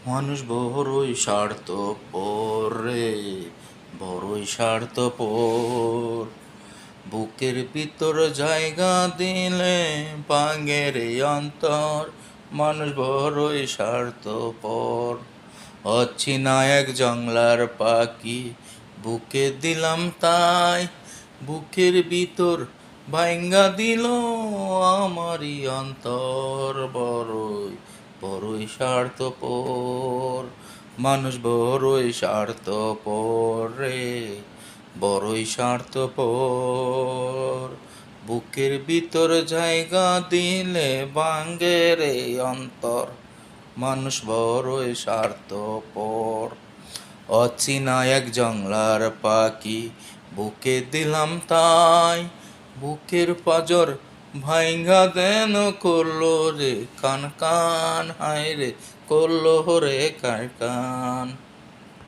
মানুষ বড়ই স্বার্থপর রে, বড়ই স্বার্থপর। বুকের ভিতর জায়গা দিলে ভাঙে রে অন্তর। মানুষ বড়ই স্বার্থপর। অচেনা এক জংলার পাখি, বুকে দিলাম তাই। বুকের ভিতর ভাঙ্গা দিল আমারই অন্তর। বড়ই বড়ই স্বার্থপর। মানুষ বড়ই স্বার্থপর রে, বড়ই স্বার্থপর। বুকের ভিতর জায়গা দিলে ভাঙ্গে রে অন্তর। মানুষ বড়ই স্বার্থপর। অচেনা এক জংলার পাখি, বুকে দিলাম তাই। বুকের পাজর ভাইঙ্গা দেন করলো রে কান কান, হায় রে করলো রে কান কান।